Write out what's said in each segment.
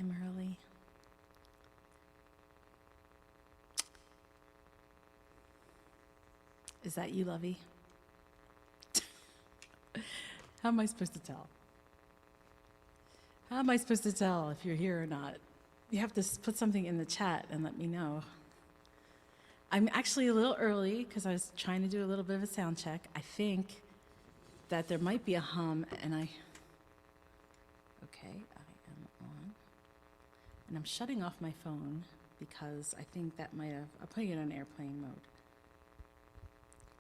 him early. Is that you, Lovey? How am I supposed to tell? How am I supposed to tell if you're here or not? You have to put something in the chat and let me know. I'm actually a little early because I was trying to do a little bit of a sound check. I think that there might be a hum, and okay, I am on. And I'm shutting off my phone because I think that might have, I'm putting it on airplane mode.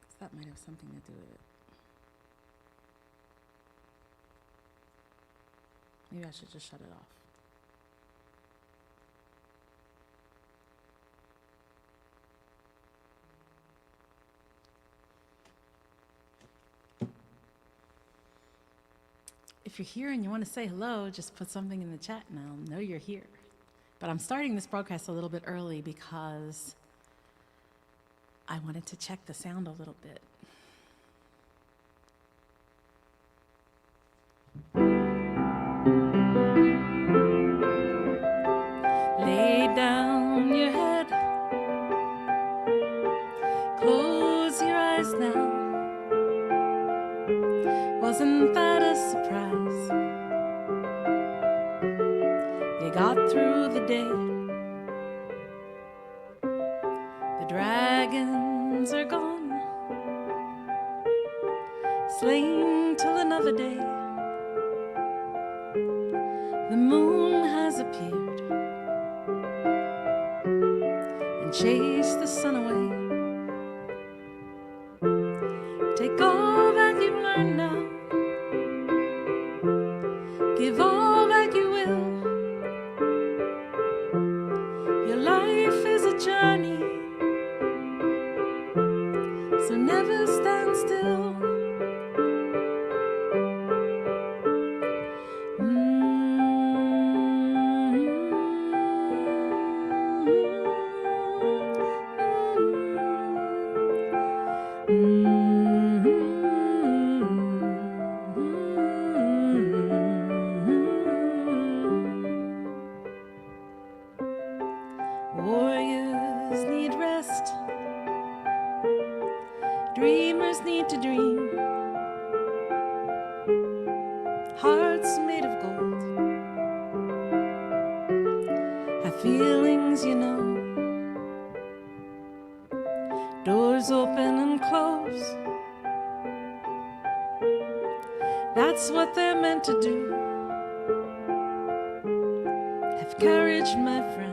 Because that might have something to do with it. Maybe I should just shut it off. If you're here and you want to say hello, just put something in the chat and I'll know you're here. But I'm starting this broadcast a little bit early because I wanted to check the sound a little bit. Lay down your head, close your eyes now. Wasn't that a surprise? You got through the day. The dragons are gone, slain till another day. The moon has appeared and chased the sun away. Take all that you've learned now. Give all that you will. Your life is a journey, so never stand still. Warriors need rest. Dreamers need to dream. Hearts made of gold have feelings, you know. Doors open and close. That's what they're meant to do. Have courage, my friend,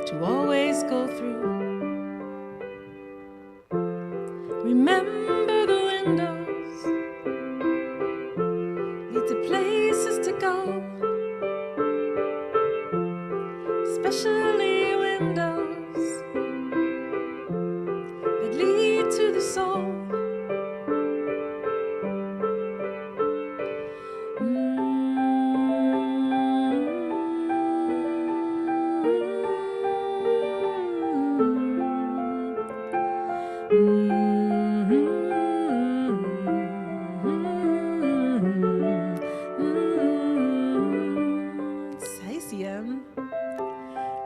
to always go through. Remember the windows lead to places to go, especially windows that lead to the soul.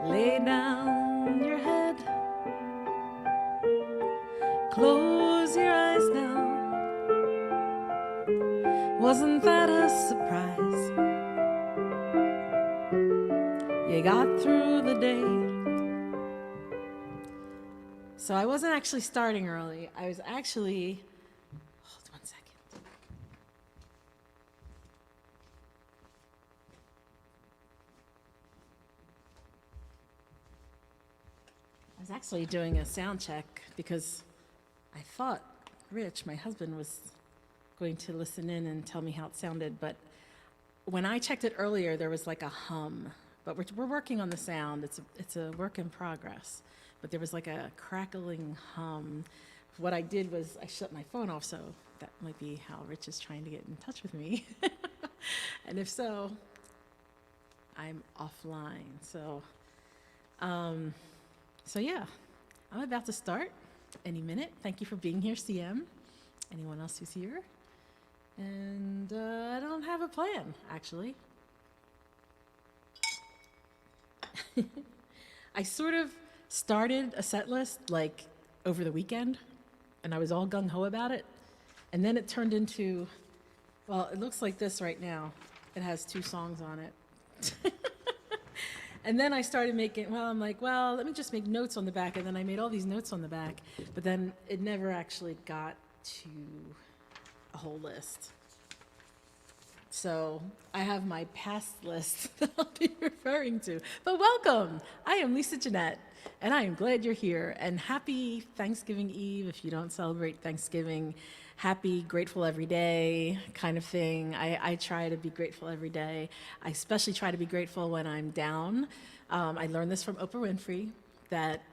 Lay down your head, close your eyes now. Wasn't that a surprise? You got through the day. So I wasn't actually starting early. I was actually, hold 1 second. I was actually doing a sound check because I thought Rich, my husband, was going to listen in and tell me how it sounded, but when I checked it earlier, there was like a hum. But we're working on the sound. It's a work in progress. But there was like a crackling hum. What I did was I shut my phone off, so that might be how Rich is trying to get in touch with me. And if so, I'm offline. So yeah, I'm about to start any minute. Thank you for being here, CM. Anyone else who's here? And I don't have a plan, actually. I sort of started a set list like over the weekend, and I was all gung ho about it. And then it turned into, well, it looks like this right now. It has 2 songs on it. And then I started making, well, I'm like, well, let me just make notes on the back. And then I made all these notes on the back, but then it never actually got to a whole list. So I have my past list that I'll be referring to. But welcome. I am Lisa Jeanette, and I am glad you're here. And happy Thanksgiving Eve if you don't celebrate Thanksgiving. Happy grateful every day kind of thing. I try to be grateful every day. I especially try to be grateful when I'm down. I learned this from Oprah Winfrey that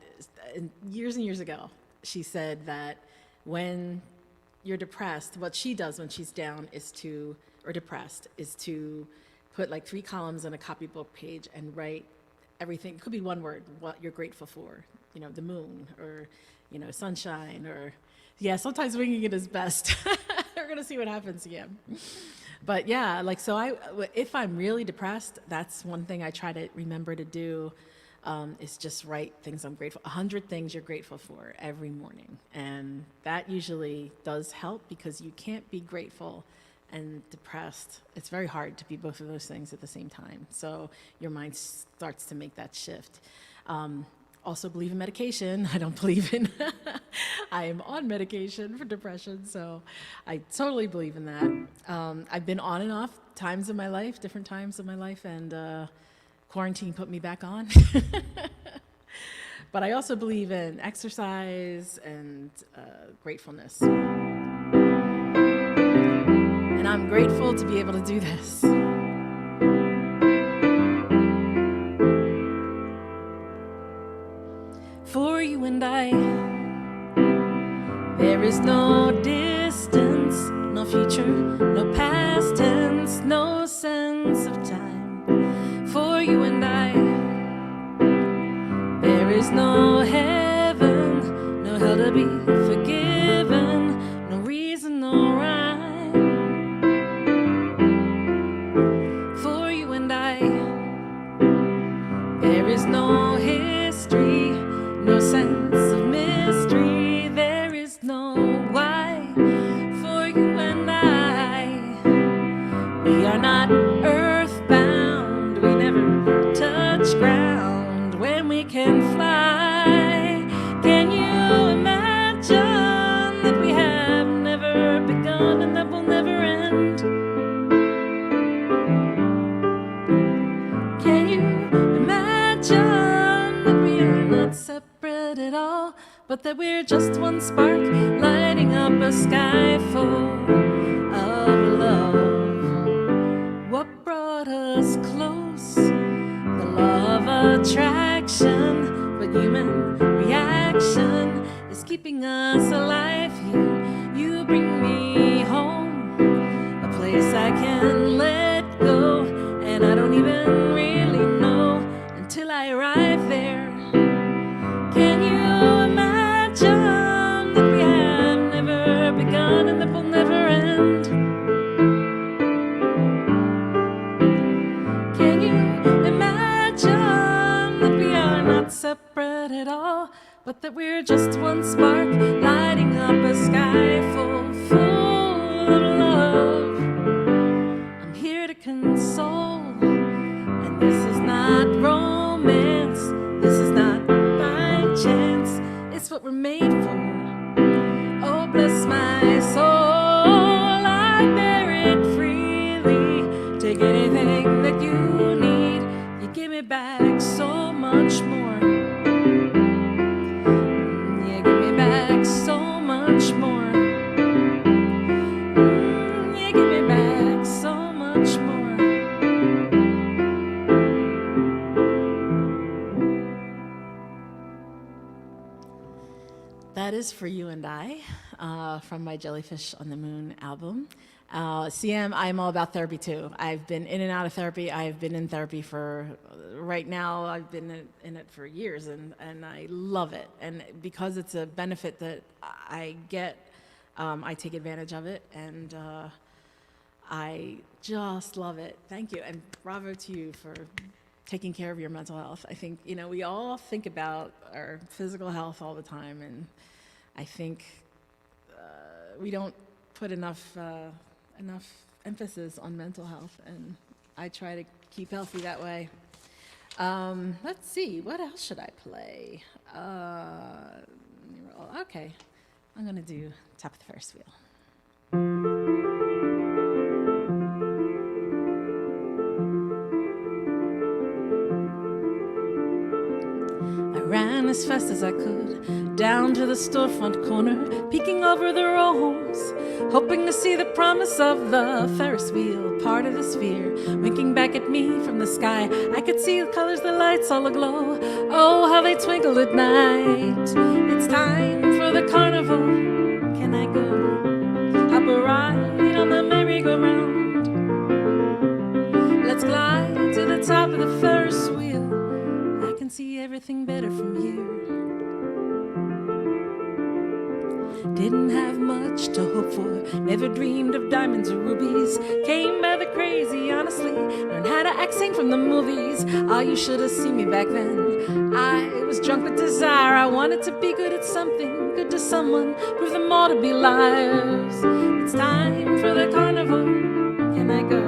years and years ago. She said that when you're depressed, what she does when she's down is to, or depressed, is to put like 3 columns on a copybook page and write everything. It could be one word, what you're grateful for. You know, the moon, or, you know, sunshine, or, yeah, sometimes winging it is best. We're gonna see what happens again. But yeah, like, so if I'm really depressed, that's one thing I try to remember to do, is just write things I'm grateful, 100 things you're grateful for every morning. And that usually does help because you can't be grateful and depressed. It's very hard to be both of those things at the same time. So your mind starts to make that shift. Also believe in medication. I don't believe in, I am on medication for depression, so I totally believe in that. I've been on and off times in my life, different times of my life, and quarantine put me back on. But I also believe in exercise and gratefulness. And I'm grateful to be able to do this. For you and I, there is no distance, no future, no past tense, no sense of time. For you and I, there is no heaven, no hell to be forgiven, no reason, no rhyme. For you and I, there is no history, no sense of mystery, there is no why. For you and I, we are not earthbound, we never touch ground when we can fly. Can you imagine that we have never begun and that will never end? Can you imagine that we are not separate at all, but that we're just one spark lighting up a sky full of love? What brought us close? The law of attraction, but human reaction is keeping us alive here. You bring me home, a place I can let go, and I don't even really know until I arrive there. Can you imagine that we have never begun and that will never end? Can you imagine that we are not separate at all, but that we're just one spark lighting up a sky full of love? I'm here to console, and this is not romance, this is not by chance, it's what we're made for. Oh, bless my soul, I bear it freely. Take anything that you need, you give me back so much more. You give me back so much more. You give me back so much more. That is For You and I, from my Jellyfish on the Moon album. CM, I'm all about therapy too. I've been in and out of therapy. I've been in therapy for, right now, I've been in it for years, and I love it. And because it's a benefit that I get, I take advantage of it. And I just love it. Thank you, and bravo to you for taking care of your mental health. I think, we all think about our physical health all the time, and I think we don't put enough emphasis on mental health, and I try to keep healthy that way. Let's see, what else should I play? Okay, I'm gonna do Top of the Ferris Wheel. I ran as fast as I could down to the storefront corner, peeking over the rows, hoping to see the promise of the Ferris wheel, part of the sphere, winking back at me from the sky. I could see the colors, the lights all aglow. Oh, how they twinkled at night. It's time for the carnival. Can I go? Hop a ride on the merry-go-round. Let's glide to the top of the Ferris wheel. I can see everything better from here. Didn't have much to hope for, never dreamed of diamonds or rubies. Came by the crazy, honestly, learned how to act, sing from the movies. Oh, you should have seen me back then. I was drunk with desire. I wanted to be good at something, good to someone, prove them all to be liars. It's time for the carnival. Can I go?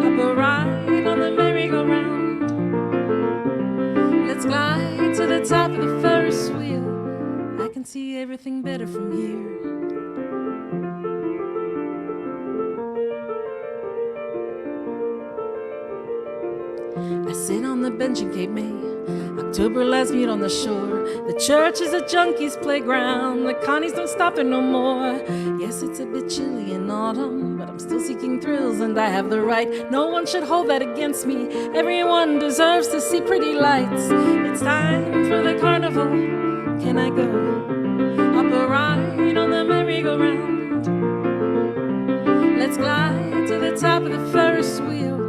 Hop a ride on the merry-go-round. Let's glide to the top of the Ferris wheel. I can see everything better from here. I sit on the bench in Cape May. October lies mute on the shore. The church is a junkie's playground. The Connies don't stop there no more. Yes, it's a bit chilly in autumn, but I'm still seeking thrills, and I have the right. No one should hold that against me. Everyone deserves to see pretty lights. It's time for the carnival. Can I go? Hop a ride on the merry-go-round. Let's glide to the top of the Ferris wheel.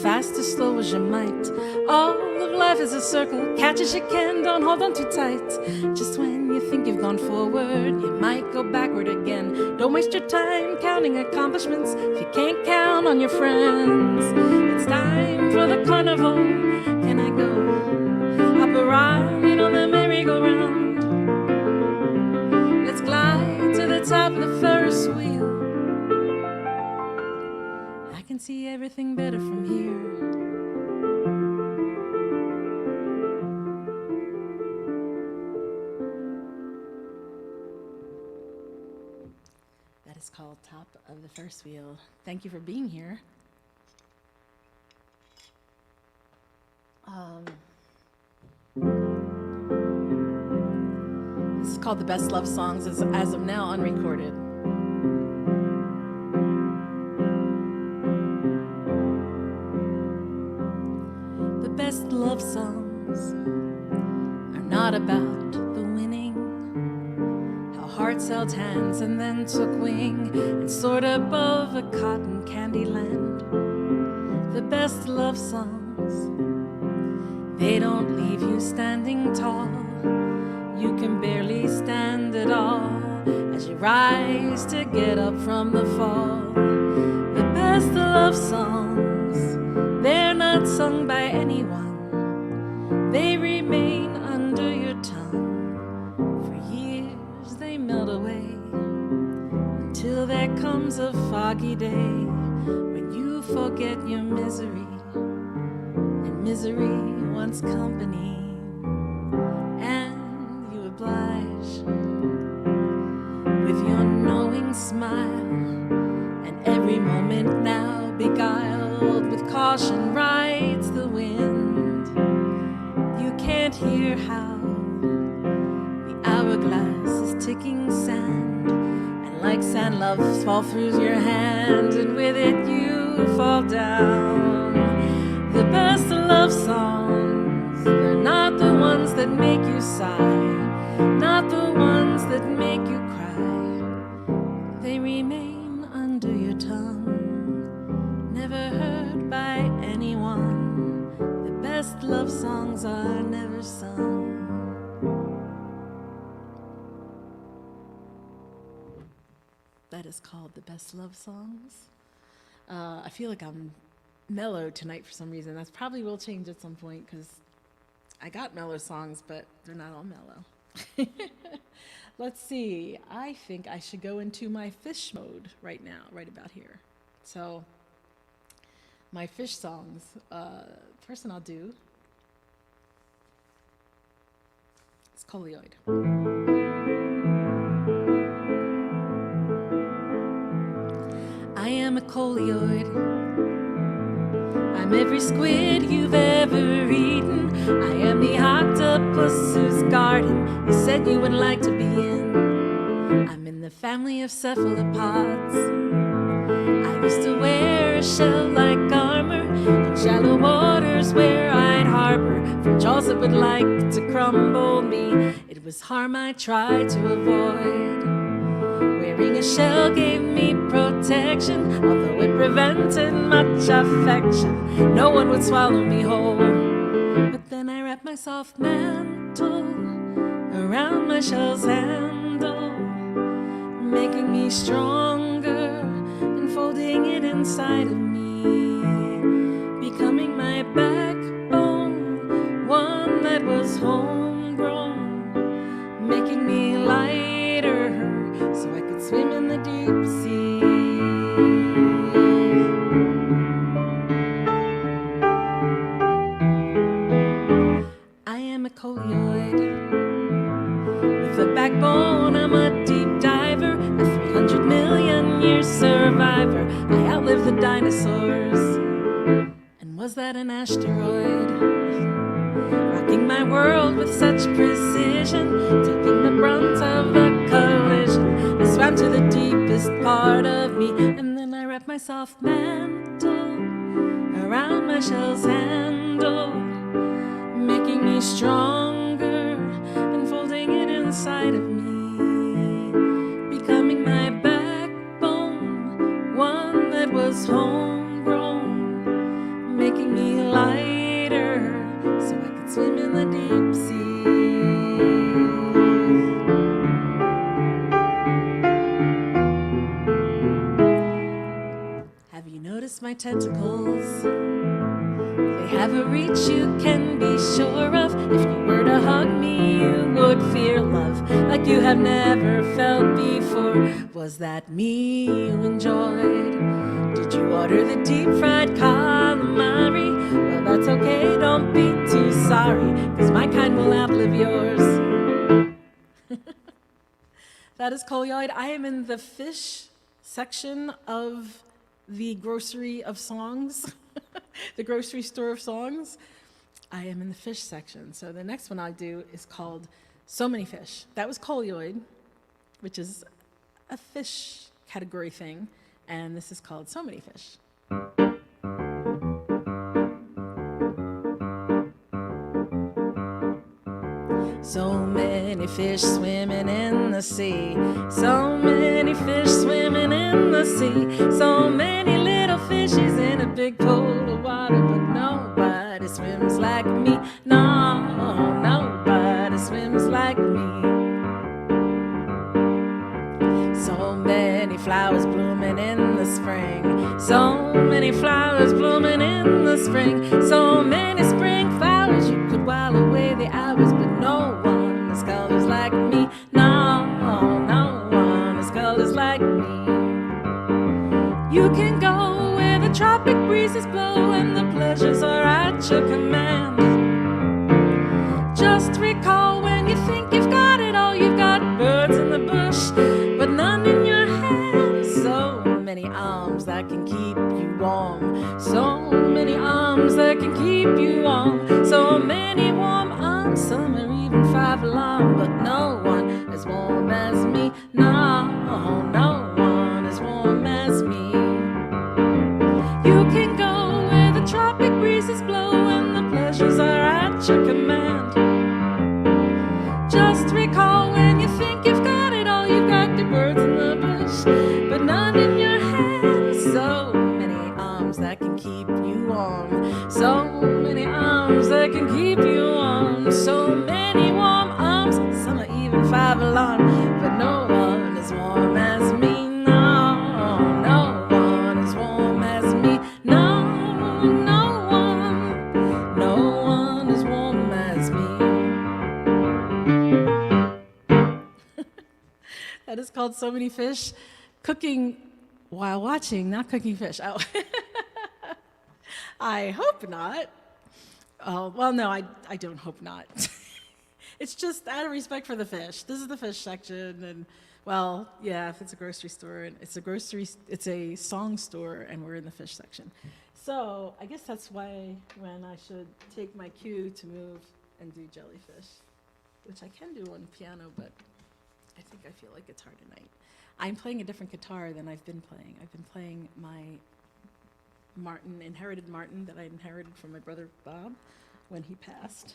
Fast or slow as you might. All of life is a circle. Catch as you can, don't hold on too tight. Just when you think you've gone forward, you might go backward again. Don't waste your time counting accomplishments if you can't count on your friends. It's time for the carnival. Can I go? Hop a ride on the merry-go-round. Let's glide to the top of the Ferris wheel. I can see everything better from here. That is called Top of the Ferris Wheel. Thank you for being here. This is called The Best Love Songs, as of now unrecorded. Best love songs are not about the winning, how hearts held hands and then took wing and soared above a cotton candy land. The best love songs, they don't leave you standing tall. You can barely stand at all as you rise to get up from the fall. The best love songs, they're not sung by anyone. They remain under your tongue. For years they melt away until there comes a foggy day when you forget your misery, and misery wants company, and you oblige with your knowing smile, and every moment now beguiled with caution rides the wind. You can't hear how the hourglass is ticking sand, and like sand loves fall through your hand, and with it you fall down. The best love songs, they're not the ones that make you sigh, not the ones that make you cry. They remain under your tongue, never heard by anyone. The best love songs are never sung. That is called The Best Love Songs. I feel like I'm mellow tonight for some reason. That probably will change at some point because I got mellow songs, but they're not all mellow. Let's see. I think I should go into my fish mode right now, right about here. So my fish songs. First one I'll do is Caulioid. I am a Caulioid. I'm every squid you've ever eaten. I am the octopus whose garden you said you would like to be in. I'm in the family of cephalopods. I used to wear a shell-like armor in shallow waters where I'd harbor from jaws that would like to crumble me. It was harm I tried to avoid. Wearing a shell gave me protection, although it prevented much affection. No one would swallow me whole. But then I wrapped my soft mantle around my shell's handle, making me stronger and folding it inside of me, becoming my backbone, one that was homegrown, making me lighter so I could swim in the deep sea. I am a Caulioid. With a backbone, I'm a deep diver, a 300 million year survivor. I outlived the dinosaurs. And was that an asteroid? Rocking my world with such precision, taking the brunt of the collision. I swam to the deepest part of me, and then I wrapped my soft mantle around my shell's handle, making me stronger and folding it inside of me, becoming my backbone, one that was homegrown, making me lighter so I could swim in the deep sea. Have you noticed my tentacles? They have a reach you can be sure of. If you were to hug me, you would feel love like you have never felt before. Was that me you enjoyed? Did you order the deep-fried calamari? Well, that's okay, don't be too sorry, because my kind will outlive yours. That is Caulioid. I am in the fish section of the grocery of songs, the grocery store of songs. I am in the fish section. So the next one I do is called So Many Fish. That was Caulioid, which is a fish category thing, and this is called So Many Fish. So many fish swimming in the sea, so many fish swimming in the sea, so many little fishes in a big pool of water, but nobody swims like me. No, nobody swims like me. So many flowers blooming in the spring, so many flowers blooming in the spring, so many spring flowers you could while away the hours, but no one has colors like me. No, no one has colors like me. You can go where the tropic breezes blow and the pleasures are at your command. Just recall when you think you've got it all, you've got birds in the bush, but none in your hand. So many arms that can keep you warm, so many arms that can keep you warm, so many warm arms, some are even 5 long, but no one as warm as me. No, no one as warm as me. You your command. Just recall when you think you've got it all, you've got the birds in the bush, but none in your hand. So many arms that can keep you warm, so many arms that can keep you warm, so many warm arms, some are even 5 alarm, but no one as warm as me. No, no one as warm as me. No, no one as warm as me. That is called So Many Fish. Cooking while watching, not cooking fish. Oh. I hope not. Oh, well, no, I don't hope not. It's just out of respect for the fish. This is the fish section, and well, yeah, if it's a grocery store, and it's a song store, and we're in the fish section. So I guess that's why when I should take my cue to move and do Jellyfish, which I can do on piano, but I think I feel like guitar tonight. I'm playing a different guitar than I've been playing. I've been playing my inherited Martin that I inherited from my brother Bob when he passed.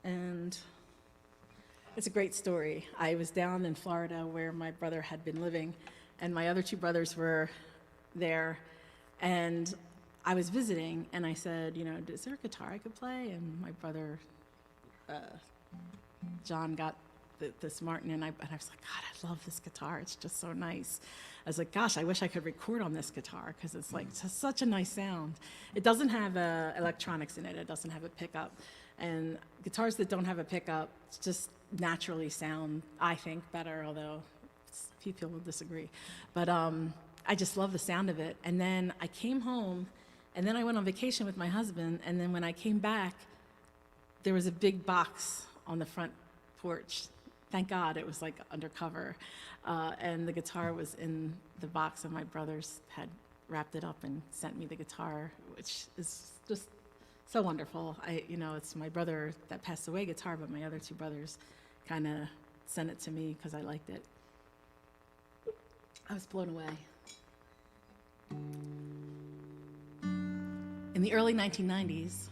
And it's a great story. I was down in Florida where my brother had been living, and my other 2 brothers were there, and I was visiting, and I said, is there a guitar I could play? And my brother, John, got this Martin, and I was like, God, I love this guitar. It's just so nice. I was like, gosh, I wish I could record on this guitar because it's like such a nice sound. It doesn't have electronics in it. It doesn't have a pickup. And guitars that don't have a pickup just naturally sound, I think, better, although people will disagree. But I just love the sound of it. And then I came home, and then I went on vacation with my husband, and then when I came back, there was a big box on the front porch. Thank God it was like undercover, and the guitar was in the box, and my brothers had wrapped it up and sent me the guitar, which is just so wonderful. It's my brother that passed away guitar, but my other 2 brothers kind of sent it to me because I liked it. I was blown away. In the early 1990s,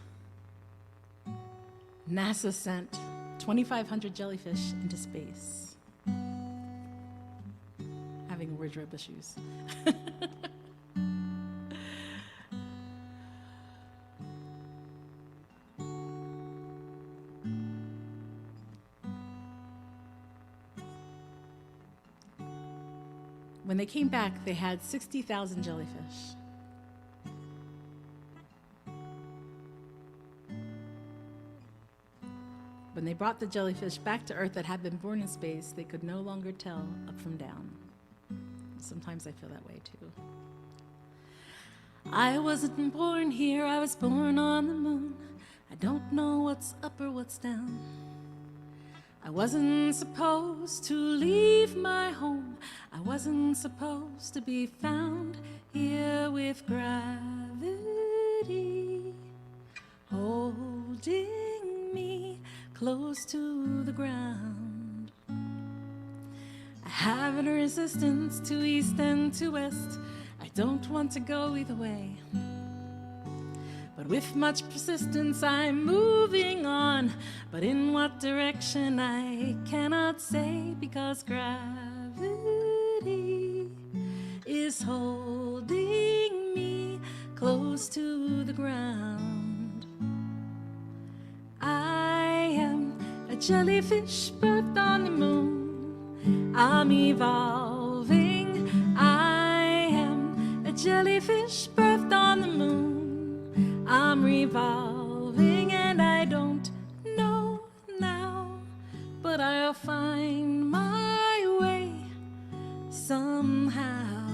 NASA sent 2,500 jellyfish into space. Having wardrobe issues. When they came back, they had 60,000 jellyfish. When they brought the jellyfish back to Earth that had been born in space, they could no longer tell up from down. Sometimes I feel that way too. I wasn't born here, I was born on the moon. I don't know what's up or what's down. I wasn't supposed to leave my home. I wasn't supposed to be found here with gravity holding me close to the ground. I have a resistance to east and to west. I don't want to go either way. But with much persistence I'm moving on. But in what direction I cannot say, because gravity is holding me close to the ground. I am a jellyfish birthed on the moon. I'm evolving. I am a jellyfish birthed on the moon. I'm revolving, and I don't know now, but I'll find my way somehow.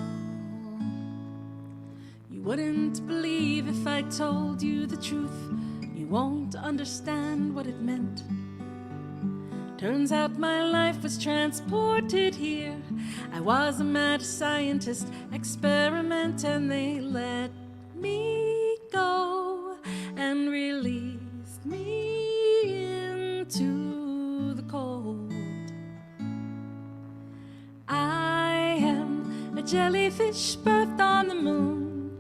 You wouldn't believe if I told you the truth. You won't understand what it meant. Turns out my life was transported here. I was a mad scientist experiment, and they let me go and released me into the cold. I am a jellyfish birthed on the moon.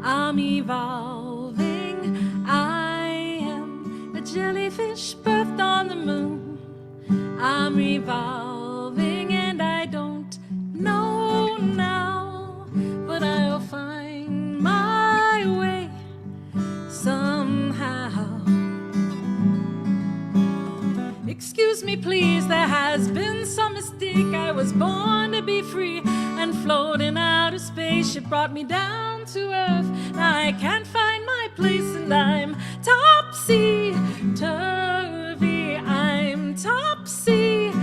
I'm evolving. I am a jellyfish I'm revolving and I don't know now, but I'll find my way somehow. Excuse me, please, there has been some mistake. I was born to be free and float in outer space. It brought me down to earth. Now I can't find my place and I'm topsy-turvy. I'm topsy-turvy.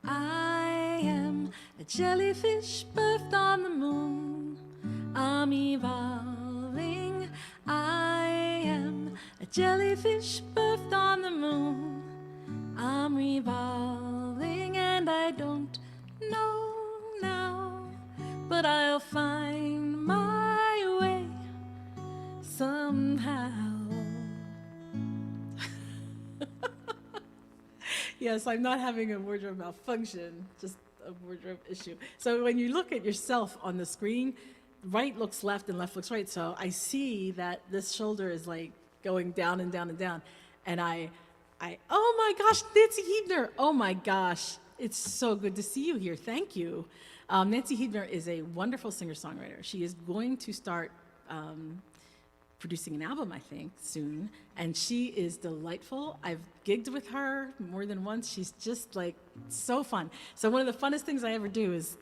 I am a jellyfish birthed on the moon. I'm evolving. I am a jellyfish birthed on the moon. I'm revolving and I don't know now, but I'll find my way somehow. Yes, I'm not having a wardrobe malfunction, just a wardrobe issue. So when you look at yourself on the screen, right looks left and left looks right. So I see that this shoulder is like going down and down and down. And oh my gosh, Nancy Huebner. Oh my gosh, it's so good to see you here. Thank you. Nancy Huebner is a wonderful singer-songwriter. She is going to start producing an album, I think, soon. And she is delightful. I've gigged with her more than once. She's just like so fun. So one of the funnest things I ever do is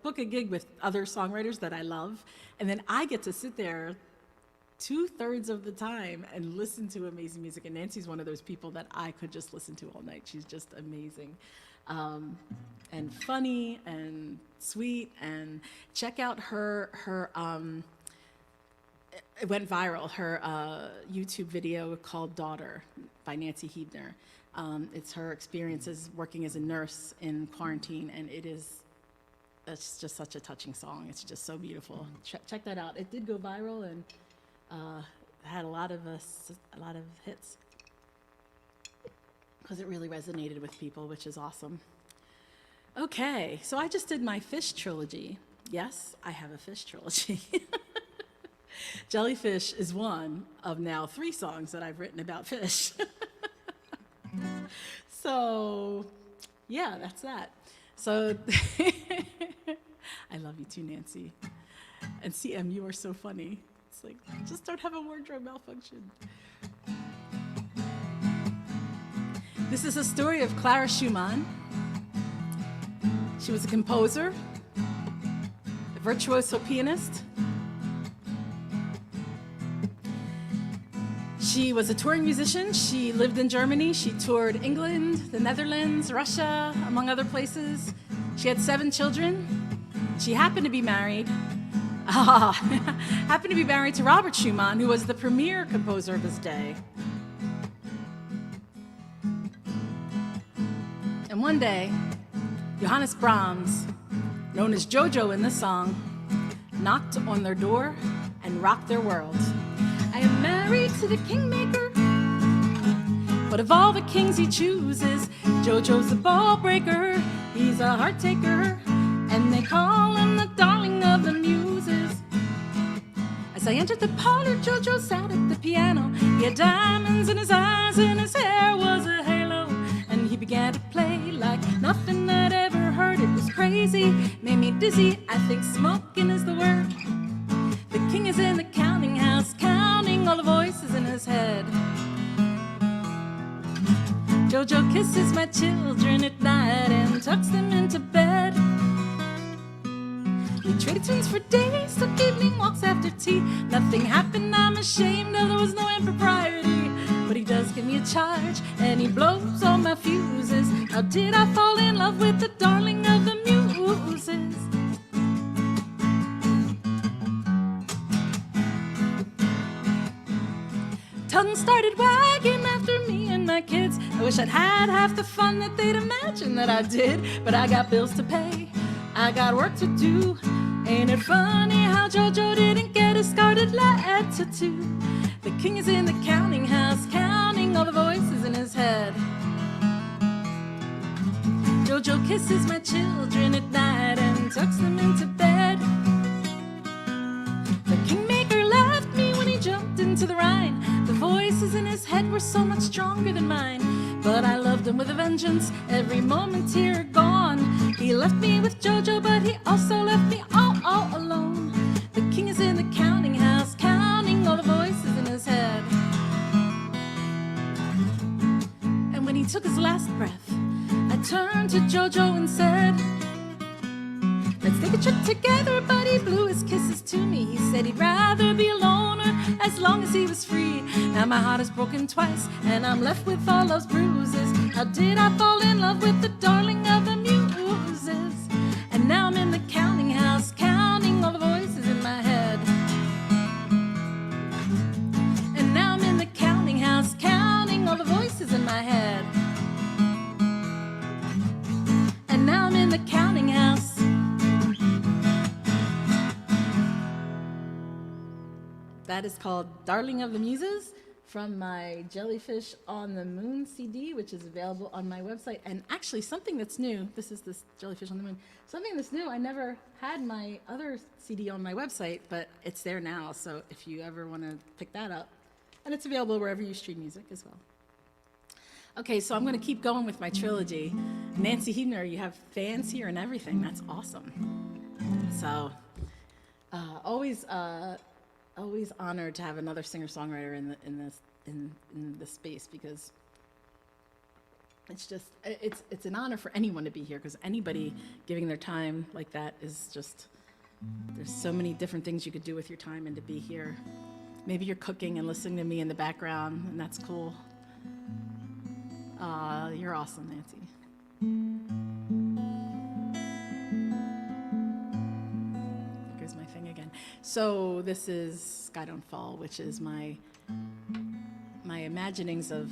book a gig with other songwriters that I love. And then I get to sit there 2/3 of the time and listen to amazing music. And Nancy's one of those people that I could just listen to all night. She's just amazing. And funny and sweet. And check out her it went viral, her YouTube video called Daughter by Nancy Huebner. It's her experiences working as a nurse in quarantine, and it's just such a touching song. It's just so beautiful. Check that out. It did go viral and had a lot of hits because it really resonated with people, which is awesome. Okay, so I just did my fish trilogy. Yes, I have a fish trilogy. Jellyfish is one of now 3 songs that I've written about fish. So, yeah, that's that. So, I love you too, Nancy. And CM, you are so funny. It's like, just don't have a wardrobe malfunction. This is a story of Clara Schumann. She was a composer, a virtuoso pianist. She was a touring musician. She lived in Germany. She toured England, the Netherlands, Russia, among other places. She had 7 children. She happened to be married. To Robert Schumann, who was the premier composer of his day. And one day, Johannes Brahms, known as Jojo in this song, knocked on their door and rocked their world. I am married to the kingmaker, but of all the kings he chooses, Jojo's a ball breaker, he's a heart taker, and they call him the darling of the muses. As I entered the parlor, Jojo sat at the piano. He had diamonds in his eyes and his hair was a halo, and he began to play like nothing I'd ever heard. It was crazy, made me dizzy, I think smoking is the word. The king is in the counting house, counting all the voices in his head. Jojo kisses my children at night and tucks them into bed. We traded tunes for days, took evening walks after tea. Nothing happened, I'm ashamed, no, there was no impropriety. But he does give me a charge, and he blows all my fuses. How did I fall in love with the darling of the muses? Tongue started wagging after me and my kids. I wish I'd had half the fun that they'd imagine that I did. But I got bills to pay, I got work to do. Ain't it funny how Jojo didn't get a scarlet letter too? The king is in the counting house, counting all the voices in his head. Jojo kisses my children at night and tucks them into bed. so much stronger than mine. But I loved him with a vengeance, every moment here gone. He left me with Jojo, but he also left me all alone. The king is in the counting house, counting all the voices in his head. And when he took his last breath, I turned to Jojo and said, let's take a trip together, but he blew his kisses to me. He said he'd rather be a loner as long as he was free. Now my heart is broken twice, and I'm left with all those bruises. How did I fall in love with the darling of the muses? And now I'm in the counting house, counting all the voices in my head. And now I'm in the counting house, counting all the voices in my head. And now I'm in the counting house. That is called Darling of the Muses from my Jellyfish on the Moon CD, which is available on my website. And actually something that's new, this is this Jellyfish on the Moon, something that's new, I never had my other CD on my website, but it's there now, so if you ever want to pick that up. And it's available wherever you stream music as well. Okay, so I'm going to keep going with my trilogy. Nancy Huebner, you have fans here and everything, that's awesome. So, always honored to have another singer-songwriter in this space, because it's an honor for anyone to be here, because anybody giving their time like that is just, there's so many different things you could do with your time, and to be here. Maybe you're cooking and listening to me in the background, and that's cool. You're awesome, Nancy. So this is Skydome Fall, which is my imaginings of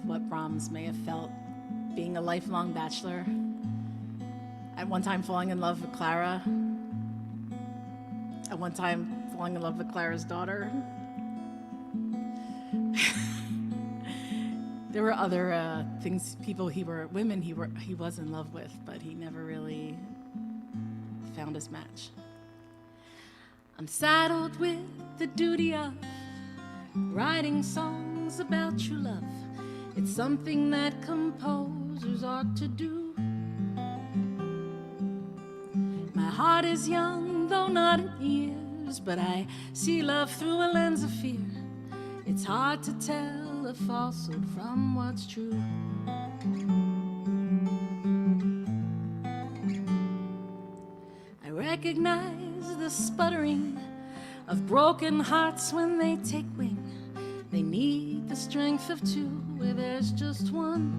what Brahms may have felt being a lifelong bachelor. At one time falling in love with Clara. At one time falling in love with Clara's daughter. There were other women he was in love with, but he never really found his match. I'm saddled with the duty of writing songs about true love. It's something that composers ought to do. My heart is young, though not in years, but I see love through a lens of fear. It's hard to tell a falsehood from what's true. I recognize the sputtering of broken hearts when they take wing. They need the strength of two where there's just one.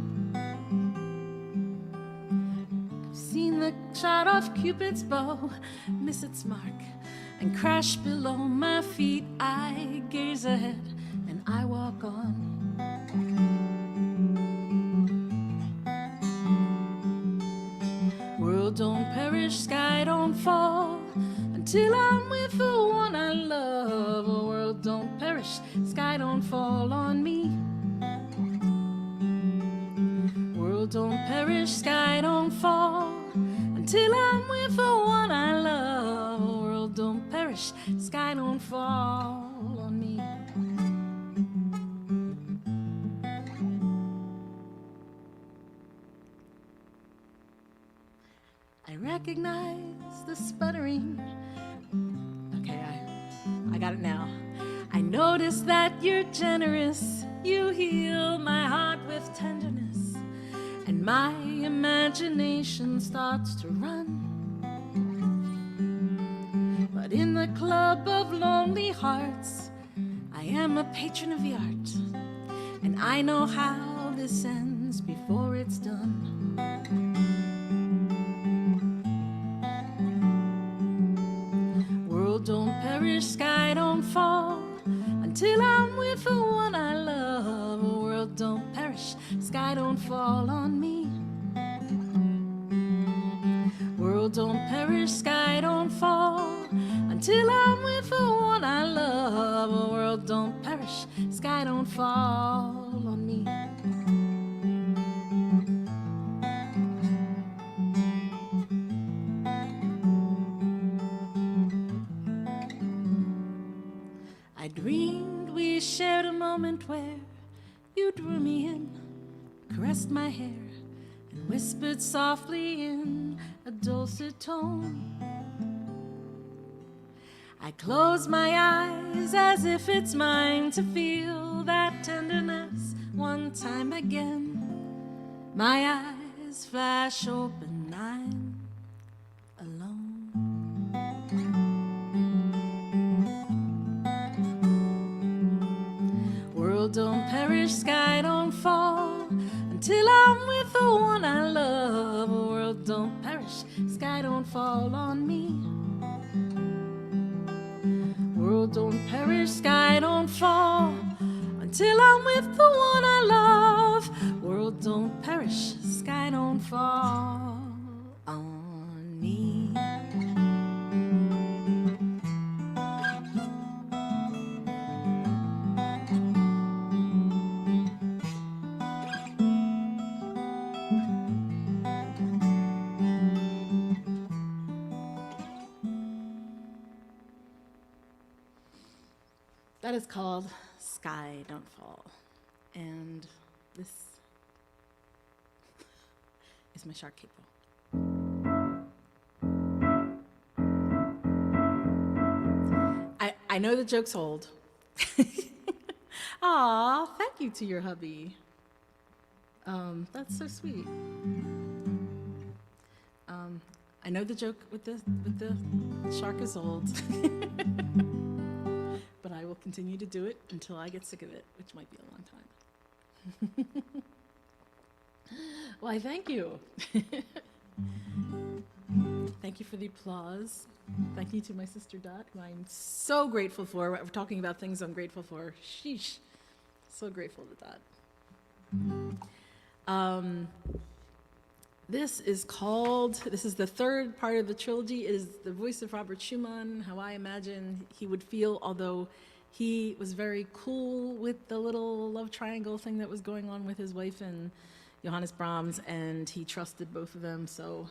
I've seen the shot off Cupid's bow miss its mark and crash below my feet. I gaze ahead and I walk on. World don't perish, sky don't fall until I'm with the one I love. A world don't perish, sky don't fall on me. World don't perish, sky don't fall until I'm with the one I love. A world don't perish, sky don't fall on me. I recognize the sputtering. Okay, I got it now. I notice that you're generous. You heal my heart with tenderness, and my imagination starts to run. But in the club of lonely hearts, I am a patron of the art, and I know how this ends before it's done. World don't perish, sky don't fall until I'm with the one I love. A world don't perish, sky don't fall on me. World don't perish, sky don't fall until I'm with the one I love. A world don't perish, sky don't fall on me. I dreamed we shared a moment where you you drew me in, caressed my hair, and whispered softly in a dulcet tone. I close my eyes as if it's mine to feel that tenderness one time again. My eyes flash open, I'm alone. World don't perish, sky don't fall, until I'm with the one I love. World don't perish, sky don't fall on me. World don't perish, sky don't fall, until I'm with the one I love. World don't perish, sky don't fall on me. That is called Sky Don't Fall. And this is my shark capo. I know the joke's old. Aw, thank you to your hubby. That's so sweet. I know the joke with the shark is old. But I will continue to do it until I get sick of it, which might be a long time. Why, thank you. Thank you for the applause. Thank you to my sister Dot, who I'm so grateful for. We're talking about things I'm grateful for. Sheesh. So grateful to Dot. This is the third part of the trilogy. It is the voice of Robert Schumann, how I imagine he would feel, although he was very cool with the little love triangle thing that was going on with his wife and Johannes Brahms, and he trusted both of them, so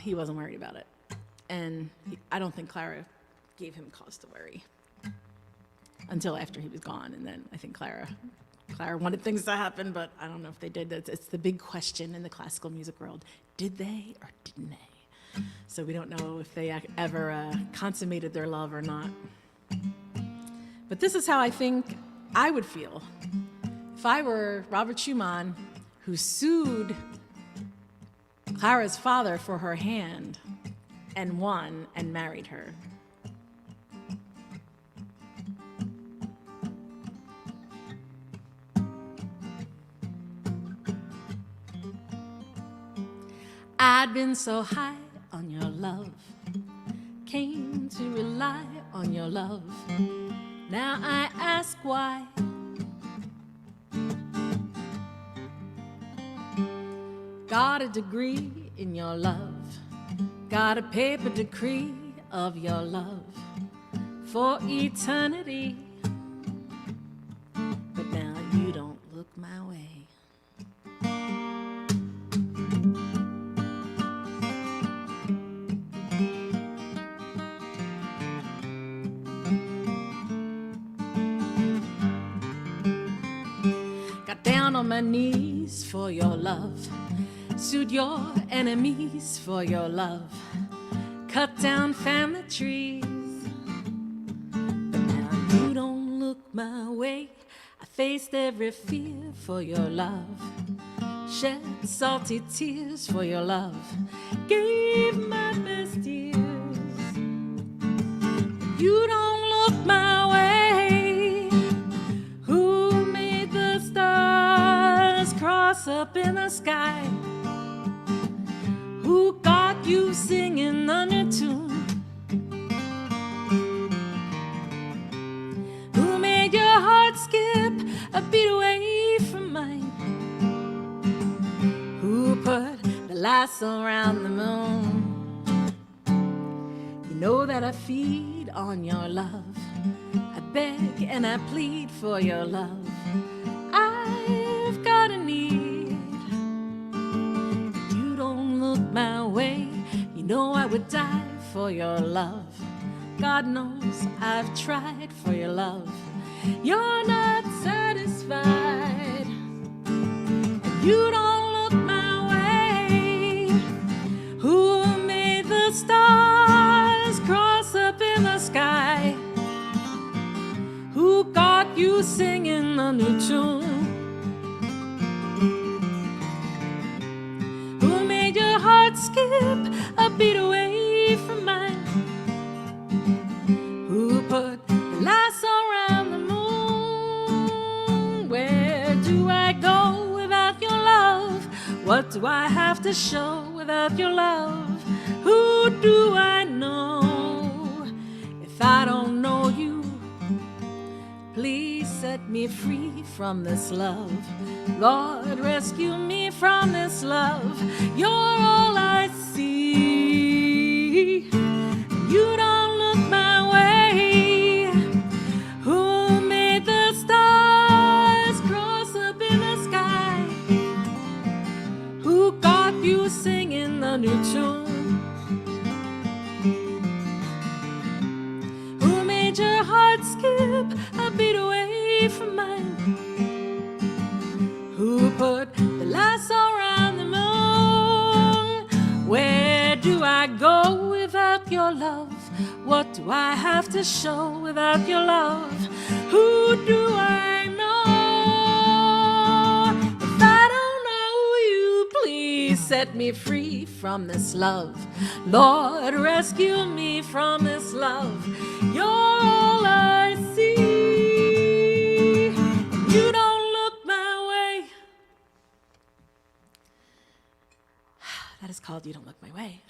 he wasn't worried about it. And I don't think Clara gave him cause to worry until after he was gone, and then I think Clara wanted things to happen, but I don't know if they did. It's the big question in the classical music world. Did they or didn't they? So we don't know if they ever consummated their love or not. But this is how I think I would feel if I were Robert Schumann, who sued Clara's father for her hand and won and married her. I'd been so high on your love, came to rely on your love. Now I ask why. Got a degree in your love, got a paper decree of your love for eternity. But now you don't look my way. On my knees for your love, sued your enemies for your love, cut down family trees. But now you don't look my way. I faced every fear for your love, shed salty tears for your love, gave my best years. But you don't look my way. Cross up in the sky, who got you singing on your tune, who made your heart skip a beat away from mine, who put the lasso around the moon. You know that I feed on your love, I beg and I plead for your love. I've got a need. You don't look my way. You know I would die for your love. God knows I've tried for your love. You're not satisfied. You don't look my way. Who made the stars cross up in the sky? Who got you singing a new tune? Who made your heart skip a beat away from mine? Who put the lasso around the moon? Where do I go without your love? What do I have to show without your love? Who do I know if I don't know you? Please set me free from this love. Lord, rescue me from this love. You're all I see. You don't look my way. Who made the stars cross up in the sky? Who got you singing the new tune? Who made your heart skip a beat away from mine? Who put the lasso around the moon? Where do I go without your love? What do I have to show without your love? Who do I know? If I don't know you, please set me free from this love. Lord, rescue me from this love. You're all I see. You don't look my way. That is called You Don't Look My Way.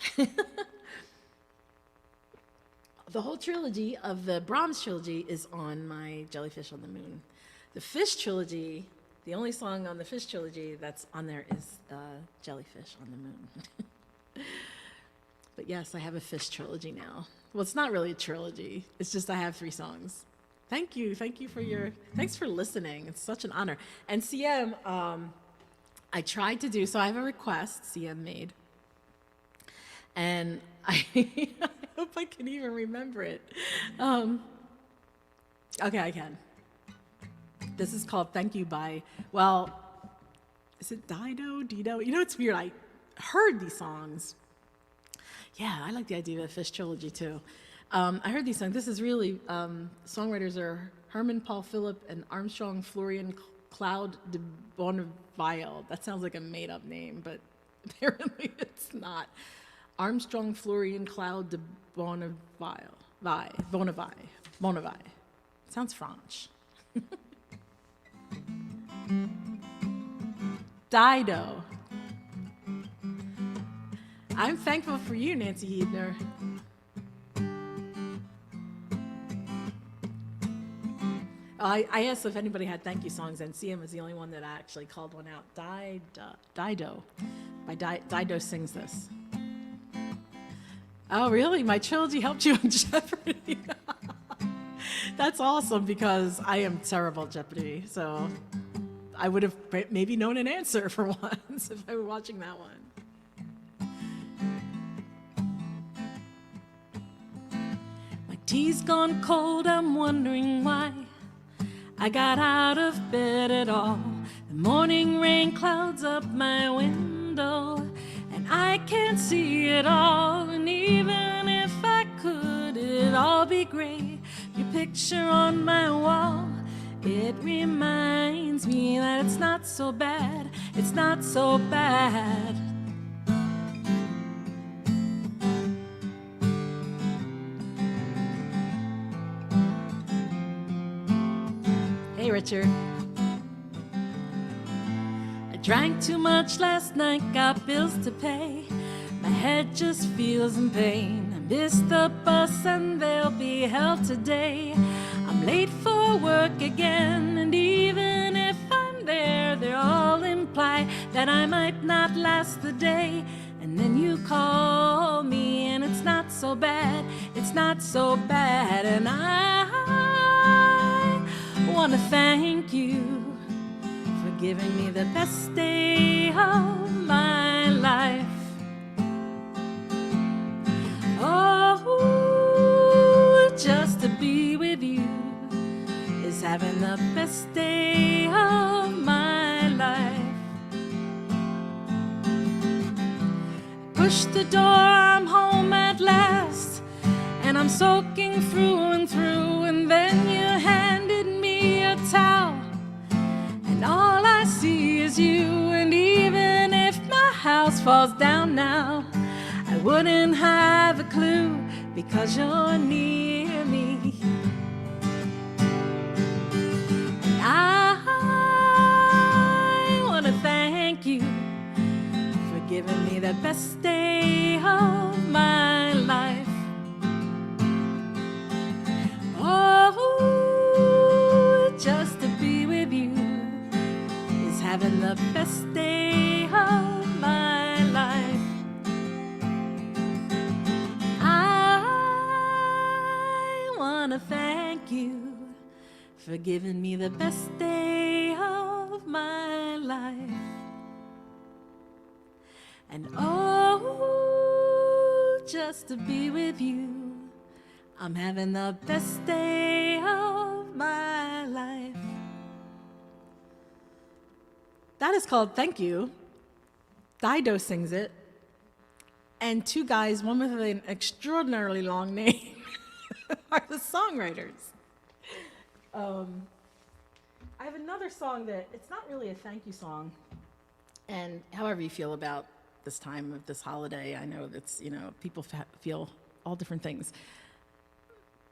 The whole trilogy of the Brahms trilogy is on my Jellyfish on the Moon. The Fish trilogy, the only song on the Fish trilogy that's on there is Jellyfish on the Moon. But yes, I have a Fish trilogy now. Well, it's not really a trilogy. It's just I have 3 songs. Thank you thanks for listening. It's such an honor. And CM, I tried to do, so I have a request CM made. And I hope I can even remember it. Okay, I can. This is called Thank You by, well, is it Dido? You know, it's weird. I heard these songs. Yeah, I like the idea of a Fish trilogy too. I heard these songs. This is really, songwriters are Herman Paul Phillip and Armstrong Florian Cloud de Bonneville. That sounds like a made-up name, but apparently it's not. Armstrong Florian Cloud de Bonneville. Sounds French. Dido. I'm thankful for you, Nancy Hebner. I asked if anybody had thank you songs, and CM was the only one that actually called one out. Dido. Dido sings this. Oh, really? My trilogy helped you in Jeopardy? That's awesome, because I am terrible at Jeopardy, so I would have maybe known an answer for once if I were watching that one. My tea's gone cold, I'm wondering why I got out of bed at all. The morning rain clouds up my window, and I can't see it all. And even if I could, it'd all be gray. Your picture on my wall, it reminds me that it's not so bad. It's not so bad. Hey, Richard. I drank too much last night, got bills to pay. My head just feels in pain. I missed the bus and they'll be hell today. I'm late for work again, and even if I'm there, they all imply that I might not last the day. And then you call me and it's not so bad. It's not so bad. And I want to thank you for giving me the best day of my life. Oh, just to be with you is having the best day of my life. pushed the door, I'm home at last, and I'm soaking through and through, and then you handed me a towel, and all I see is you, and even if my house falls down now, I wouldn't have a clue, because you're near me. And I want to thank you for giving me the best day of my life. Oh, just to be with you is having the best day of my life. I want to thank you for giving me the best day of my life. And oh, just to be with you, I'm having the best day of my life. That is called Thank You. Dido sings it. And two guys, one with an extraordinarily long name, are the songwriters. I have another song that, it's not really a thank you song. And however you feel about this time of this holiday, I know that's, people feel all different things.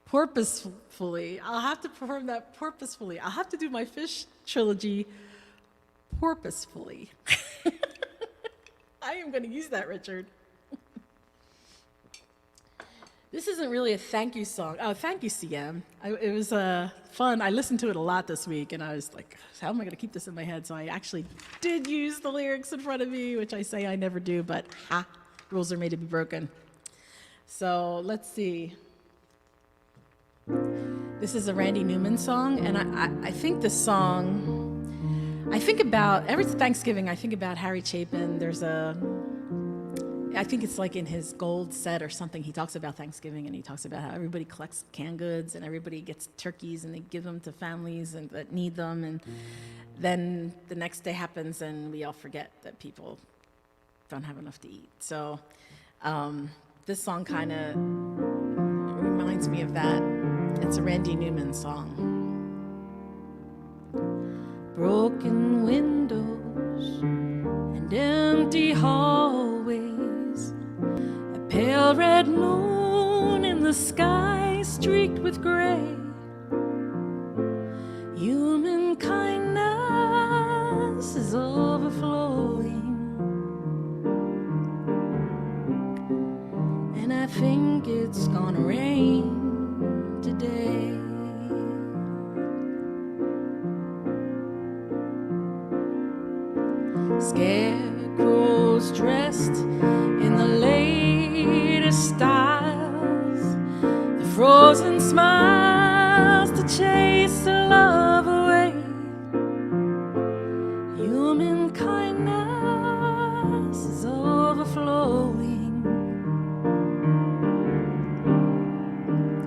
Purposefully, I'll have to perform that purposefully. I'll have to do my Fish trilogy purposefully. I am going to use that, Richard. This isn't really a thank you song. Oh, thank you, CM. It was fun. I listened to it a lot this week, and I was like, how am I going to keep this in my head? So I actually did use the lyrics in front of me, which I say I never do, but rules are made to be broken. So let's see. This is a Randy Newman song, and I think this song, I think about, every Thanksgiving, I think about Harry Chapin. I think it's like in his gold set or something, he talks about Thanksgiving, and he talks about how everybody collects canned goods, and everybody gets turkeys, and they give them to families that need them, and then the next day happens, and we all forget that people don't have enough to eat. So this song kind of reminds me of that. It's a Randy Newman song. Broken windows and empty hallways, a pale red moon in the sky streaked with gray. Human kindness is overflowing, and I think it's gonna rain today. Scarecrows dressed in the latest styles, the frozen smiles to chase the love away. Human kindness is overflowing,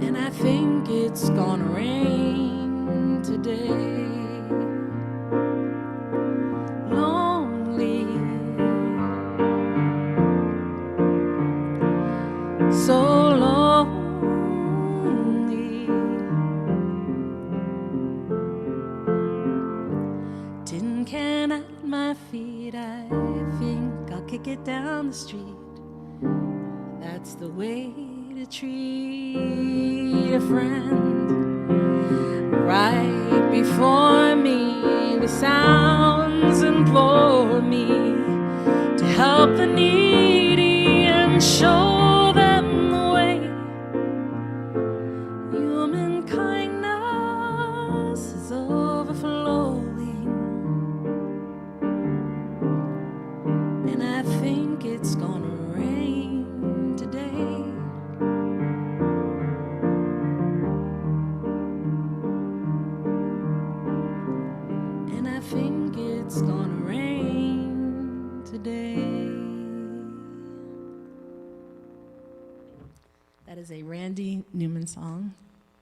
and I think it's gonna rain today. Lonely, so lonely. Tin can at my feet, I think I'll kick it down the street. That's the way to treat a friend. Right before me, the sounds implore me to help the needy and show them the way. Human kindness is overflowing, and I think it's gonna rain today. And I think it's gonna rain today. That is a Randy Newman song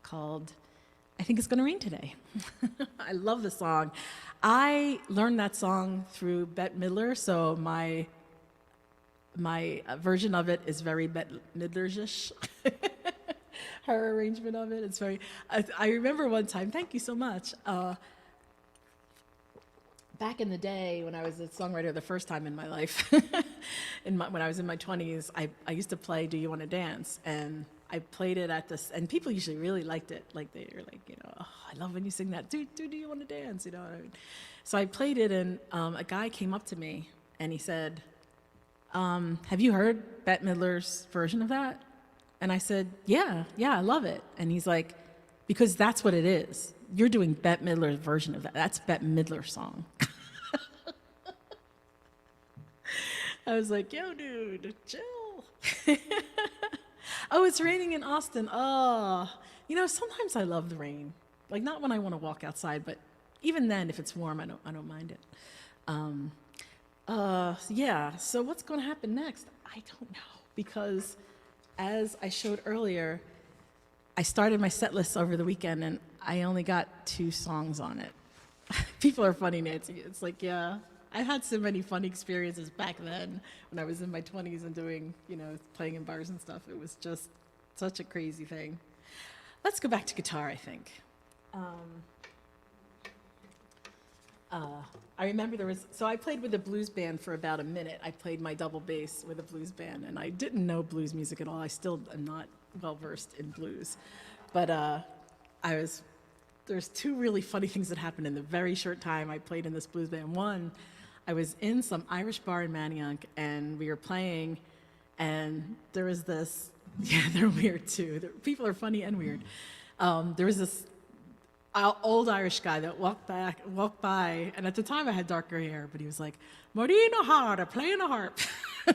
called I Think It's Gonna Rain Today. I love the song. I learned that song through Bette Midler, so my my version of it is very Bette Midler's-ish. Her arrangement of it, it's very, I remember one time, thank you so much, back in the day when I was a songwriter the first time in my life, when I was in my 20s, I used to play Do You Want to Dance? And I played it at this, and people usually really liked it. Like they were like, oh, I love when you sing that. Do you want to dance? You know what I mean? So I played it, and a guy came up to me, and he said, have you heard Bette Midler's version of that? And I said, yeah, I love it. And he's like, because that's what it is. You're doing Bette Midler's version of that. That's Bette Midler's song. I was like, yo, dude, chill. Oh, it's raining in Austin. Oh, sometimes I love the rain. Like, not when I want to walk outside, but even then, if it's warm, I don't mind it. Yeah, so what's going to happen next? I don't know, because as I showed earlier, I started my set list over the weekend, and I only got 2 songs on it. People are funny, Nancy. It's like, yeah, I had so many fun experiences back then when I was in my 20s and doing, playing in bars and stuff. It was just such a crazy thing. Let's go back to guitar, I think. I remember so I played with a blues band for about a minute. I played my double bass with a blues band, and I didn't know blues music at all. I still am not well-versed in blues. But there's 2 really funny things that happened in the very short time I played in this blues band. One, I was in some Irish bar in Manayunk, and we were playing, and there was this, yeah, they're weird too. People are funny and weird. There was this old Irish guy that walked by, and at the time I had darker hair, but he was like, Marina Harder, playing a harp. I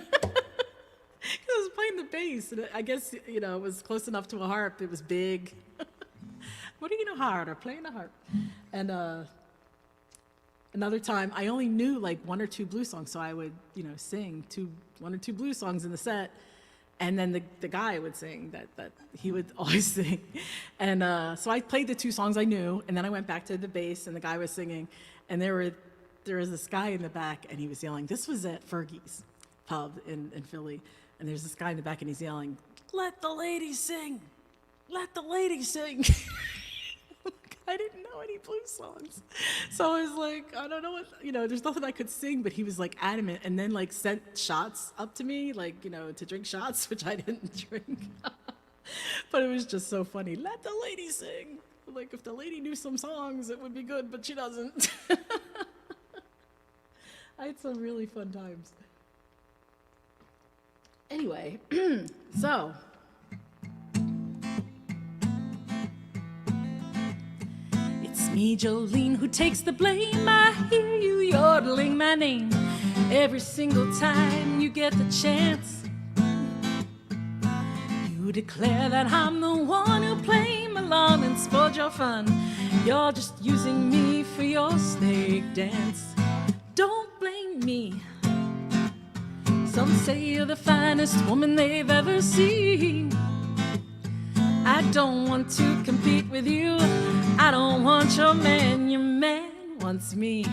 was playing the bass, and I guess, it was close enough to a harp. It was big. Marina Harder, playing a harp. And another time, I only knew like 1 or 2 blues songs, so I would, sing 1 or 2 blues songs in the set. And then the guy would sing that he would always sing. And so I played the 2 songs I knew, and then I went back to the bass, and the guy was singing. And there was this guy in the back, and he was yelling. This was at Fergie's pub in Philly. And there's this guy in the back, and he's yelling, let the ladies sing. Let the ladies sing. I didn't know any blues songs. So I was like, I don't know what, there's nothing I could sing, but he was like adamant, and then like sent shots up to me, like, to drink shots, which I didn't drink. But it was just so funny. Let the lady sing. Like, if the lady knew some songs, it would be good, but she doesn't. I had some really fun times. Anyway, so. It's me, Jolene, who takes the blame. I hear you yodeling my name every single time you get the chance. You declare that I'm the one who played along and spoiled your fun. You're just using me for your snake dance. Don't blame me. Some say you're the finest woman they've ever seen. I don't want to compete with you. I don't want your man wants me.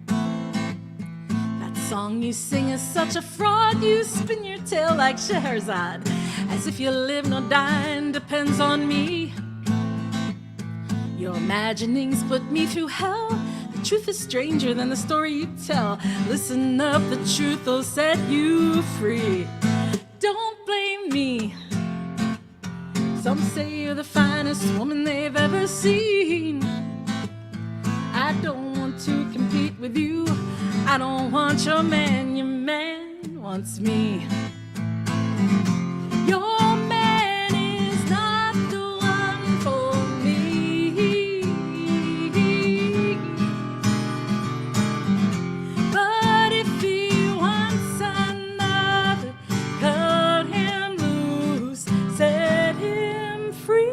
That song you sing is such a fraud. You spin your tail like Scheherazade, as if your live nor die depends on me. Your imaginings put me through hell. The truth is stranger than the story you tell. Listen up, the truth will set you free. Don't blame me. Some say you're the finest woman they've ever seen. I don't want to compete with you. I don't want your man wants me. Your man is not the one for me. But if he wants another, cut him loose, set him free.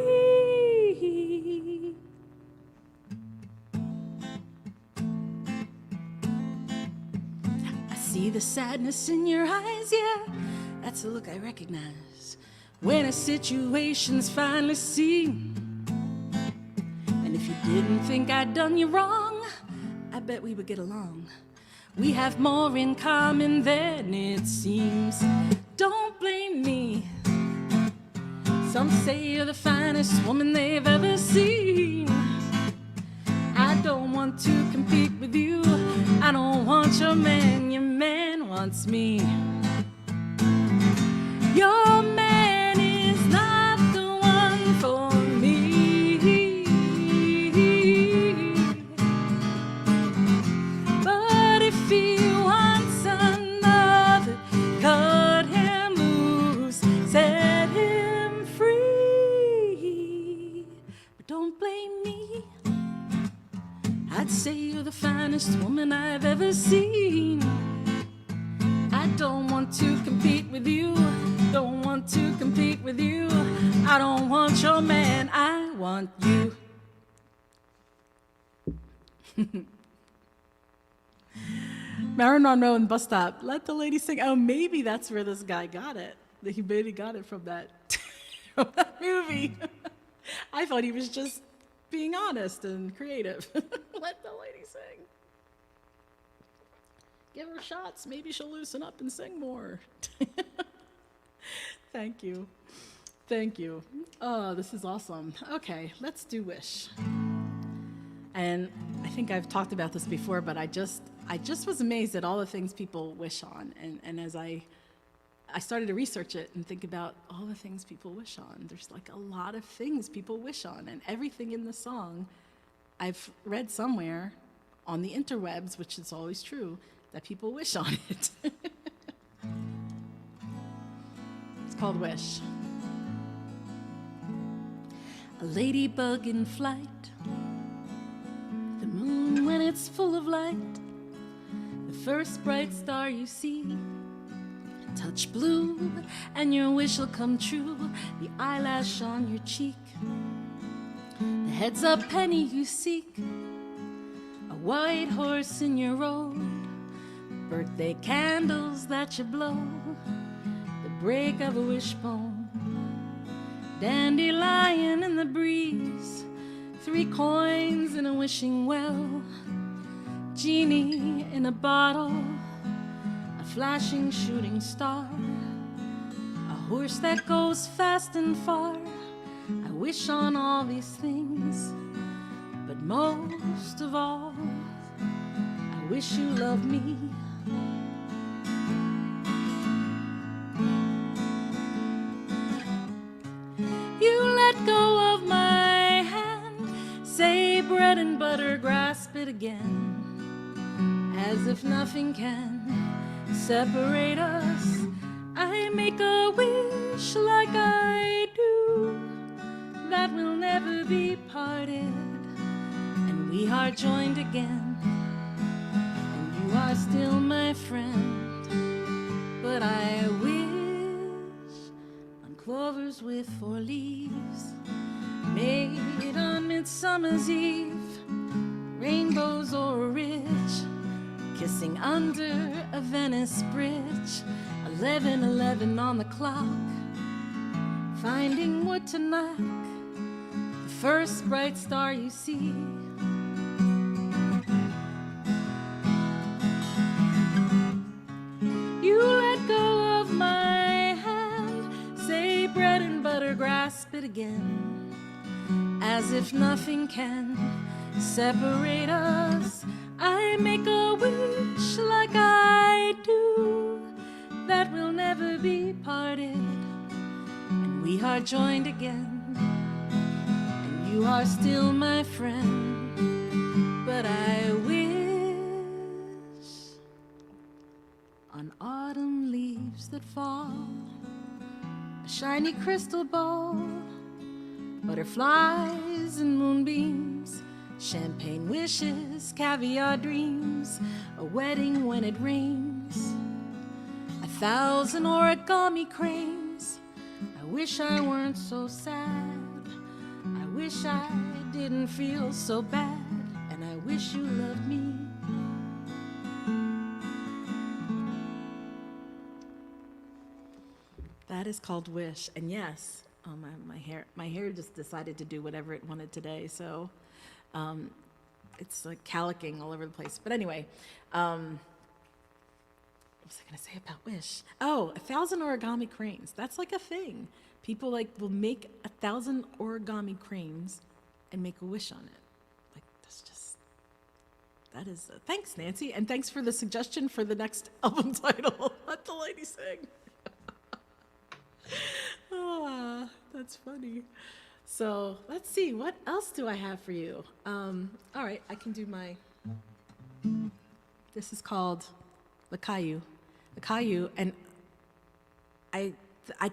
I see the sadness in your eyes, yeah, that's a look I recognize when a situation's finally seen. And if you didn't think I'd done you wrong, I bet we would get along. We have more in common than it seems. Don't blame me. Some say you're the finest woman they've ever seen. I don't want to compete with you. I don't want your man wants me. Your man is not the one for me. But if he wants another, cut him loose, set him free. But don't blame me. I'd say you're the finest woman I've ever seen. I don't want to compete with you. Don't want to compete with you. I don't want your man, I want you. Marilyn Monroe and Bus Stop. Let the lady sing. Oh, maybe that's where this guy got it. He maybe got it from that, from that movie. I thought he was just being honest and creative. Let the lady sing. Give her shots. Maybe she'll loosen up and sing more. Thank you. Thank you. Oh, this is awesome. Okay, let's do Wish. And I think I've talked about this before, but I just was amazed at all the things people wish on. And as I started to research it and think about all the things people wish on, there's like a lot of things people wish on. And everything in the song, I've read somewhere on the interwebs, which is always true, that people wish on it. It's called Wish. A ladybug in flight, the moon when it's full of light, the first bright star you see, touch blue and your wish will come true, the eyelash on your cheek, the heads up penny you seek, a white horse in your road, birthday candles that you blow, the break of a wishbone, dandelion in the breeze, 3 coins in a wishing well, genie in a bottle, a flashing shooting star, a horse that goes fast and far. I wish on all these things, but most of all, I wish you loved me. You let go of my hand, say bread and butter, grasp it again, as if nothing can separate us. I make a wish like I do, that we'll never be parted, and we are joined again, and you are still my friend. But I wish on clovers with 4 leaves, made on Midsummer's Eve, rainbows o'er a ridge, kissing under a Venice bridge, 11:11 on the clock, finding wood to knock, the first bright star you see. You let go of my hand, say bread and butter, grasp it again, as if nothing can separate us. I make a wish like I do, that we'll never be parted, and we are joined again, and you are still my friend. But I wish on autumn leaves that fall, a shiny crystal ball, butterflies and moonbeams, champagne wishes, caviar dreams, a wedding when it rains, 1,000 origami cranes. I wish I weren't so sad, I wish I didn't feel so bad, and I wish you loved me. That is called Wish. And yes, my hair just decided to do whatever it wanted today, so it's like calicking all over the place. But anyway, was I going to say about Wish? Oh, 1,000 origami cranes. That's like a thing. People like will make 1,000 origami cranes and make a wish on it. Like that's just, that is, thanks Nancy. And thanks for the suggestion for the next album title. Let the lady sing. Ah, that's funny. So let's see, what else do I have for you? All right, I can do my, this is called the Caillou, and I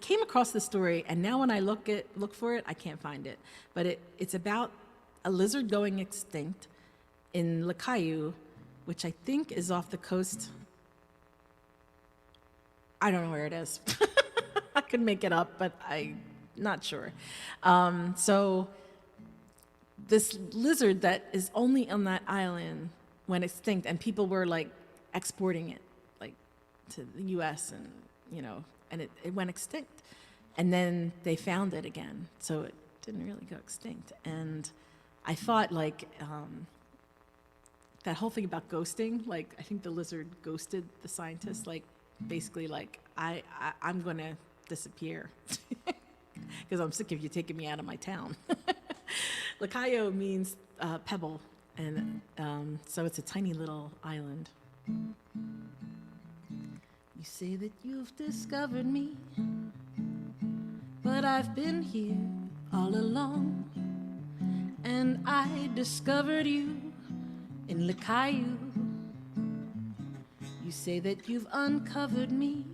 came across this story, and now when I look for it, I can't find it. But it's about a lizard going extinct in Le Caillou, which I think is off the coast. I don't know where it is. I could make it up, but I'm not sure. So this lizard that is only on that island went extinct, and people were like exporting it like to the U.S. and and it went extinct, and then they found it again, so it didn't really go extinct. And I thought like that whole thing about ghosting, like I think the lizard ghosted the scientists, like basically like I'm gonna disappear because I'm sick of you taking me out of my town. Le Caillou means pebble, and so it's a tiny little island. You say that you've discovered me, but I've been here all along, and I discovered you in Le Caillou. You say that you've uncovered me,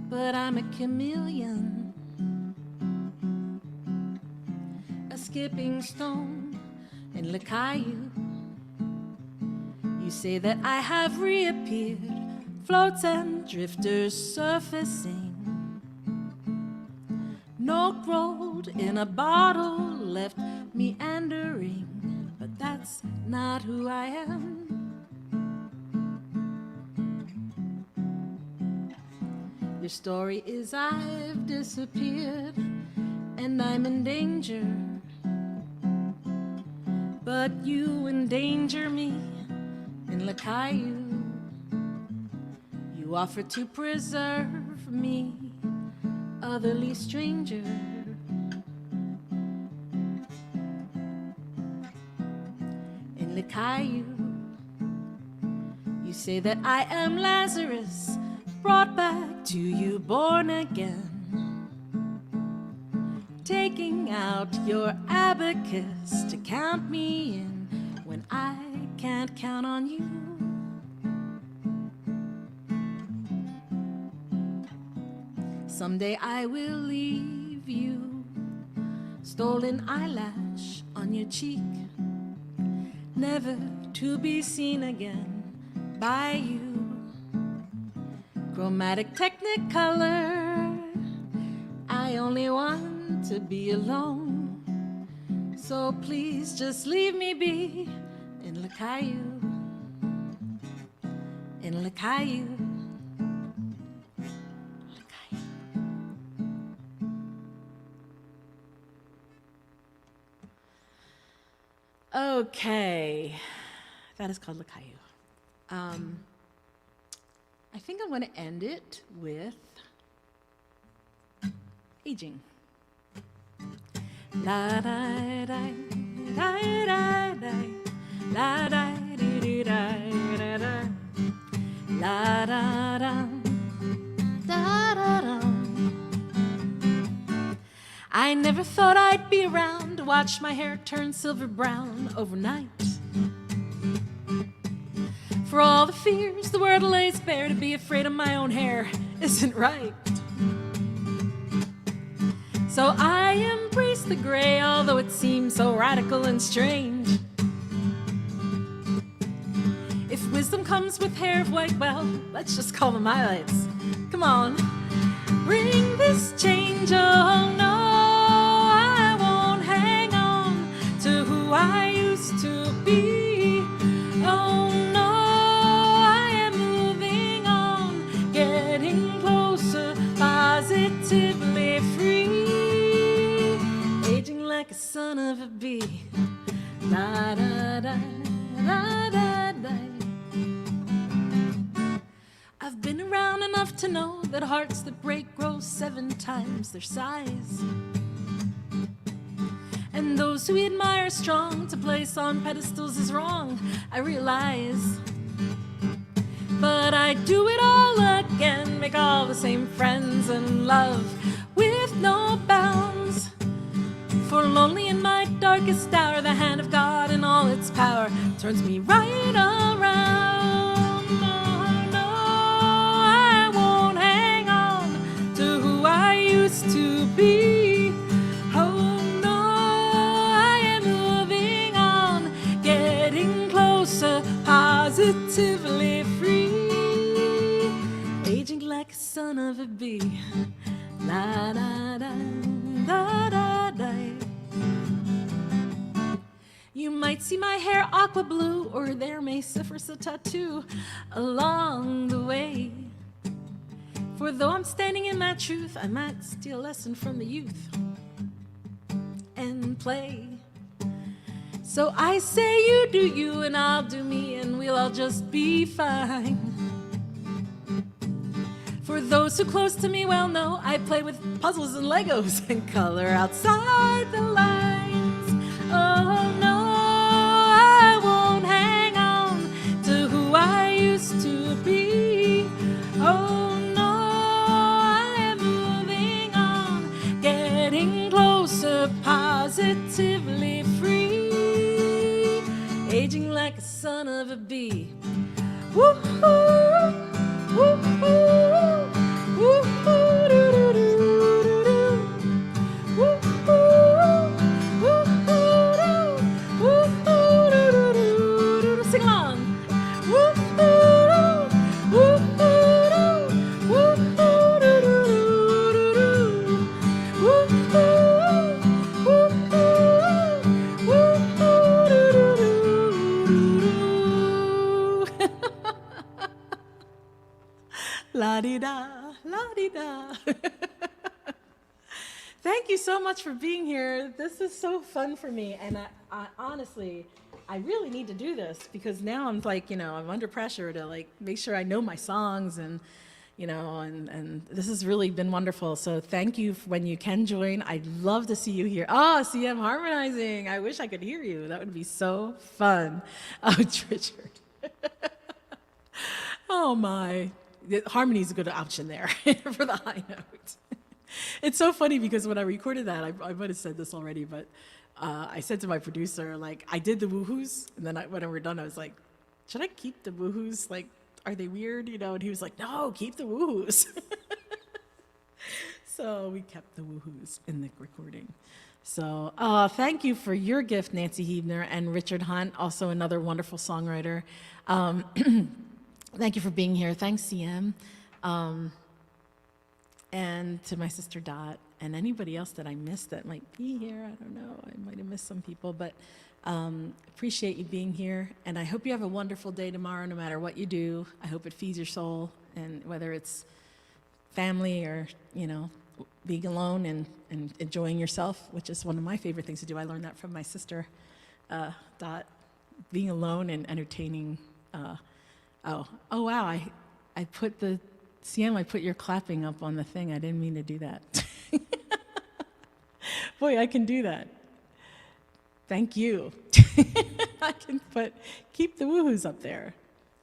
but I'm a chameleon, a skipping stone in Le Caillou. You say that I have reappeared, floats and drifters surfacing. No road in a bottle left meandering, but that's not who I am. Your story is I've disappeared and I'm in danger, but you endanger me in Le Caillou. You offer to preserve me, otherly stranger. In Le Caillou, you say that I am Lazarus, brought back to you, born again. Taking out your abacus to count me in when I can't count on you. Someday I will leave you, stolen eyelash on your cheek, never to be seen again by you. Chromatic technicolor, I only want to be alone, so please just leave me be in Le Caillou, in Le Caillou. Okay, that is called Le Caillou. I think I'm going to end it with aging. La da da da da da la da dee da da da la da da da da da. I never thought I'd be around to watch my hair turn silver brown overnight. For all the fears the world lays bare, to be afraid of my own hair isn't right. So I embrace the gray, although it seems so radical and strange. If wisdom comes with hair of white, well, let's just call them highlights. Come on, bring this change. Oh no, I won't hang on to who I used to be. Oh no, I am moving on, getting closer, positively free. Aging like a son of a bee. Da da da da da da. I've been to know that hearts that break grow 7 times their size. And those who we admire are strong, to place on pedestals is wrong, I realize. But I'd do it all again, make all the same friends and love with no bounds. For lonely in my darkest hour, the hand of God in all its power turns me right around. No, no, I won't hang on to who I used to be. Oh no, I am moving on, getting closer, positively free, aging like a son of a bee. La da da da da da. You might see my hair aqua blue, or there may surface a tattoo along the way. For though I'm standing in my truth, I might steal a lesson from the youth and play. So I say you do you and I'll do me, and we'll all just be fine. For those who close to me well know I play with puzzles and Legos and color outside the lines. Oh no, I won't hang on to who I used to be. Oh no, I am moving on, getting closer, positively free, aging like a son of a bee. Woo-hoo, woo-hoo. Sing along. La-di-da, la-di-da. Thank you so much for being here. This is so fun for me, and I honestly, I really need to do this, because now I'm like, I'm under pressure to like make sure I know my songs, and and this has really been wonderful. So thank you when you can join. I'd love to see you here. Oh, CM harmonizing. I wish I could hear you. That would be so fun. Oh, Richard. Oh my. Harmony is a good option there for the high note. It's so funny because when I recorded that, I might have said this already, but I said to my producer, like, I did the woohoos, and then when we were done, I was like, should I keep the woohoos? Like, are they weird? And he was like, no, keep the woohoos. So we kept the woohoos in the recording. So thank you for your gift, Nancy Huebner, and Richard Hunt, also another wonderful songwriter. Thank you for being here. Thanks, CM. And to my sister Dot, and anybody else that I missed that might be here. I don't know. I might have missed some people, but appreciate you being here. And I hope you have a wonderful day tomorrow, no matter what you do. I hope it feeds your soul, and whether it's family or, being alone and enjoying yourself, which is one of my favorite things to do. I learned that from my sister, Dot, being alone and entertaining. Oh, wow, I put the, CM, I put your clapping up on the thing. I didn't mean to do that. Boy, I can do that. Thank you. I can keep the woohoos up there.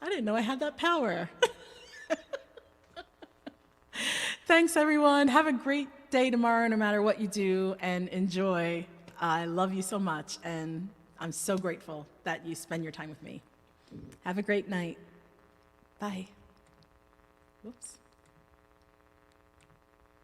I didn't know I had that power. Thanks, everyone. Have a great day tomorrow, no matter what you do, and enjoy. I love you so much, and I'm so grateful that you spend your time with me. Have a great night. Bye. Whoops.